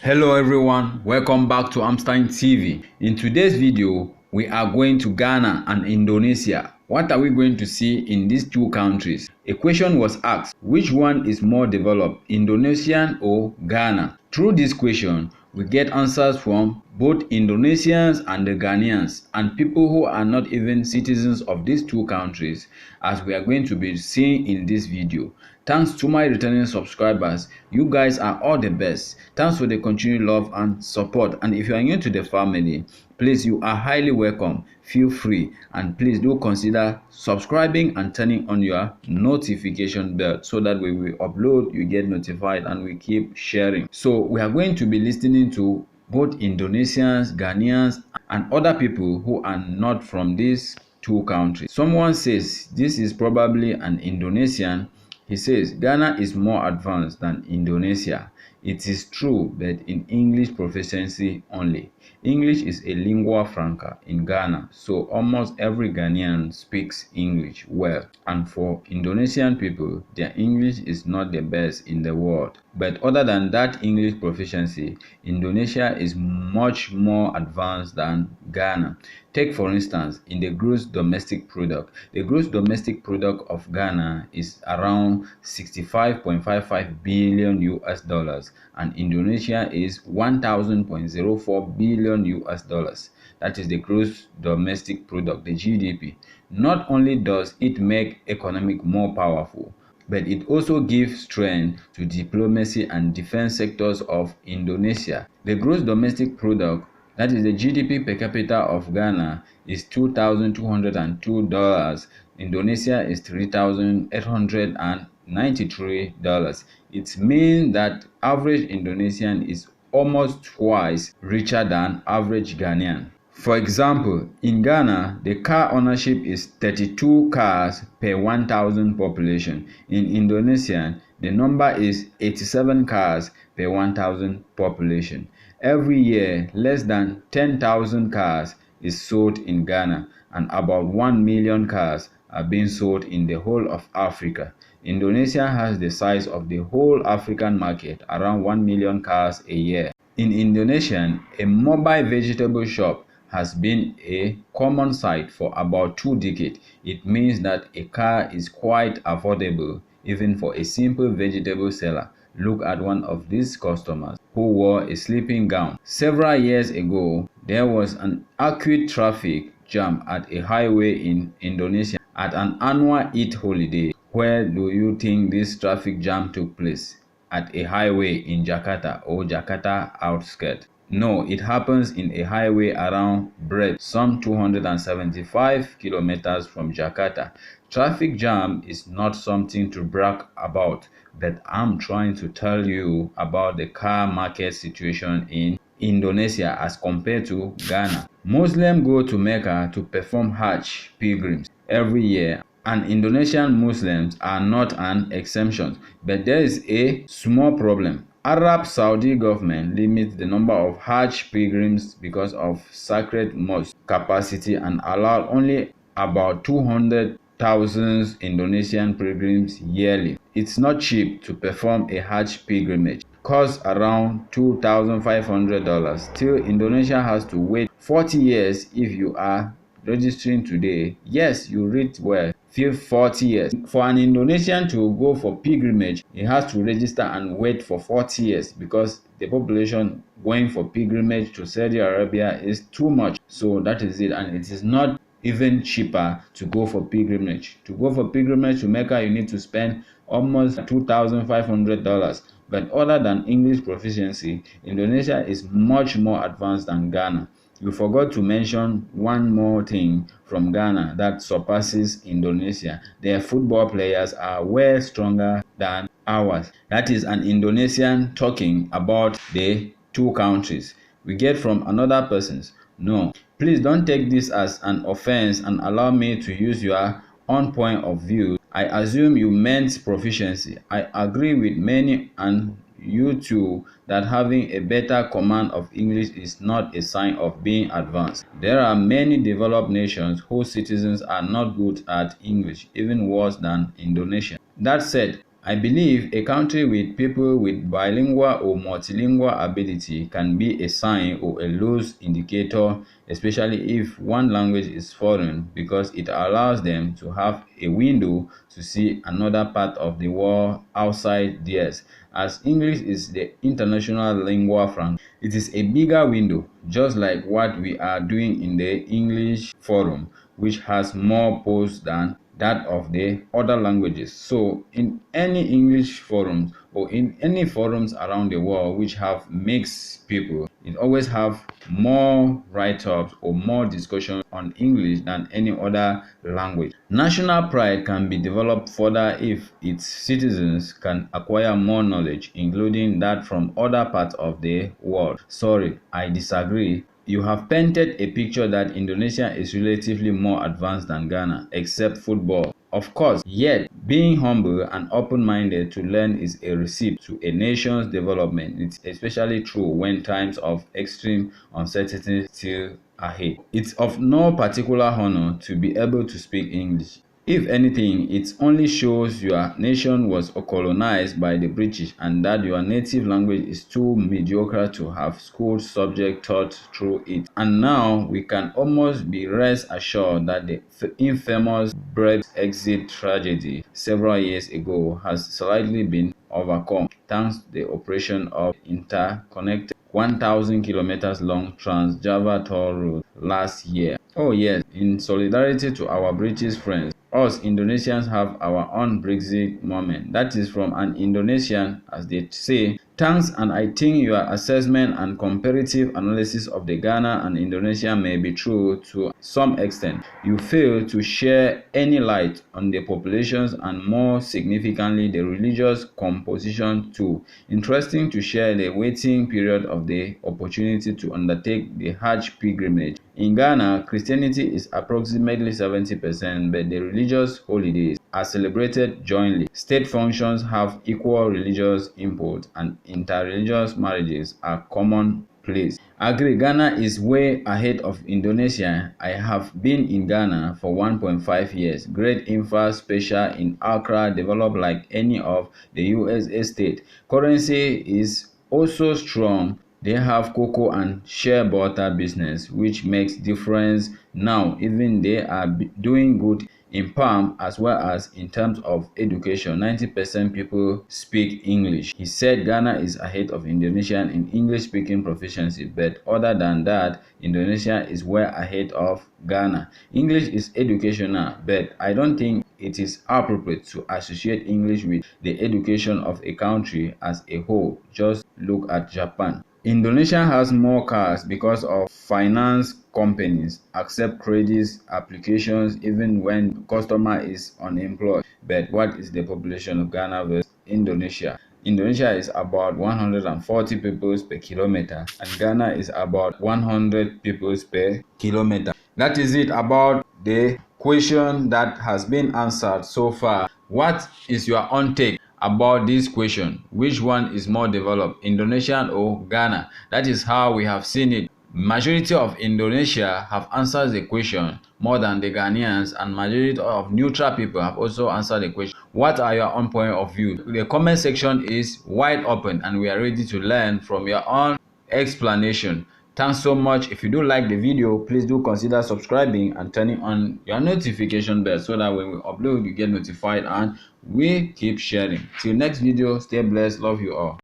Hello everyone, welcome back to Emstine TV. In today's video, we are going to Ghana and Indonesia. What are we going to see in these two countries? A question was asked, which one is more developed, Indonesian or Ghana? Through this question, we get answers from both Indonesians and the Ghanaians and people who are not even citizens of these two countries, as we are going to be seeing in this video. Thanks to my returning subscribers. You guys are all the best. Thanks for the continued love and support. And if you are new to the family, please, you are highly welcome. Feel free, and please do consider subscribing and turning on your notification bell so that when we upload, you get notified and we keep sharing. So we are going to be listening to both Indonesians, Ghanaians, and other people who are not from these two countries. Someone says this is probably an Indonesian. He says Ghana is more advanced than Indonesia. It is true, but in English proficiency only. English is a lingua franca in Ghana, so almost every Ghanaian speaks English well. And for Indonesian people, their English is not the best in the world. But other than that English proficiency, Indonesia is much more advanced than Ghana. Take for instance, in the gross domestic product. The gross domestic product of Ghana is around 65.55 billion US dollars and Indonesia is 1000.04 billion US dollars. That is the gross domestic product, the GDP. Not only does it make economic more powerful, but it also gives strength to diplomacy and defense sectors of Indonesia. The gross domestic product, that is the GDP per capita of Ghana, is $2,202. Indonesia is $3,893. It means that average Indonesian is almost twice richer than average Ghanaian. For example, in Ghana, the car ownership is 32 cars per 1,000 population. In Indonesia, the number is 87 cars per 1,000 population. Every year, less than 10,000 cars is sold in Ghana and about 1 million cars are being sold in the whole of Africa. Indonesia has the size of the whole African market, around 1 million cars a year. In Indonesia, a mobile vegetable shop has been a common sight for about 2 decades. It means that a car is quite affordable even for a simple vegetable seller. Look at one of these customers who wore a sleeping gown. Several years ago, there was an acute traffic jam at a highway in Indonesia at an annual Eid holiday. Where do you think this traffic jam took place? At a highway in Jakarta or Jakarta outskirts? No, it happens in a highway around Bread, some 275 kilometers from Jakarta. Traffic jam is not something to brag about, but I'm trying to tell you about the car market situation in Indonesia as compared to Ghana. Muslims go to Mecca to perform Hajj pilgrims every year, and Indonesian Muslims are not an exception. But there is a small problem. Arab Saudi government limits the number of Hajj pilgrims because of sacred mosque capacity and allow only about 200,000 Indonesian pilgrims yearly. It's not cheap to perform a Hajj pilgrimage. Costs around $2,500. Still, Indonesia has to wait 40 years if you are registering today. Yes, you read well. 40 years. For an Indonesian to go for pilgrimage, he has to register and wait for 40 years because the population going for pilgrimage to Saudi Arabia is too much. So that is it, and it is not even cheaper to go for pilgrimage. To go for pilgrimage to Mecca, you need to spend almost $2,500. But other than English proficiency, Indonesia is much more advanced than Ghana. You forgot to mention one more thing from Ghana that surpasses Indonesia. Their football players are way stronger than ours. That is an Indonesian talking about the two countries. We get from another person's. No, please don't take this as an offense and allow me to use your own point of view. I assume you meant proficiency. I agree with many and you too that having a better command of English is not a sign of being advanced. There are many developed nations whose citizens are not good at English, even worse than Indonesia. That said, I believe a country with people with bilingual or multilingual ability can be a sign or a loose indicator, especially if one language is foreign, because it allows them to have a window to see another part of the world outside theirs. As English is the international lingua franca, it is a bigger window, just like what we are doing in the English forum, which has more posts than that of the other languages. So in any English forums or in any forums around the world which have mixed people, it always have more write-ups or more discussion on English than any other language. National pride can be developed further if its citizens can acquire more knowledge, including that from other parts of the world. Sorry, I disagree. You have painted a picture that Indonesia is relatively more advanced than Ghana, except football. Of course, yet being humble and open-minded to learn is a recipe to a nation's development. It's especially true when times of extreme uncertainty still ahead. It's of no particular honor to be able to speak English. If anything, it only shows your nation was colonized by the British and that your native language is too mediocre to have school subject taught through it. And now we can almost be rest assured that the infamous Brexit tragedy several years ago has slightly been overcome thanks to the operation of interconnected 1,000 kilometers long Trans-Java toll road last year. Oh yes, in solidarity to our British friends, us Indonesians have our own Brexit moment. That is from an Indonesian, as they say. Thanks, and I think your assessment and comparative analysis of the Ghana and Indonesia may be true to some extent. You fail to share any light on the populations and more significantly the religious composition too. Interesting to share the waiting period of the opportunity to undertake the Hajj pilgrimage. In Ghana, Christianity is approximately 70%, but the religious holidays are celebrated jointly. State functions have equal religious import, and interreligious marriages are commonplace. Agree, Ghana is way ahead of Indonesia. I have been in Ghana for 1.5 years. Great infra special in Accra developed like any of the USA state. Currency is also strong. They have cocoa and shea butter business, which makes difference now. Even they are doing good in palm as well as in terms of education. 90% people speak English. He said Ghana is ahead of Indonesia in English speaking proficiency, but other than that, Indonesia is well ahead of Ghana. English is educational, but I don't think it is appropriate to associate English with the education of a country as a whole. Just look at Japan. Indonesia has more cars because of finance companies accept credit applications even when customer is unemployed. But what is the population of Ghana versus Indonesia? Indonesia is about 140 people per kilometer and Ghana is about 100 people per kilometer. That is it about the question that has been answered so far. What is your own take about this question? Which one is more developed, Indonesia or Ghana? That is how we have seen it. Majority of Indonesia have answered the question more than the Ghanaians, and majority of neutral people have also answered the question. What are your own point of view? The comment section is wide open and we are ready to learn from your own explanation. Thanks so much. If you do like the video, please do consider subscribing and turning on your notification bell so that when we upload you get notified and we keep sharing. Till next video, stay blessed. Love you all.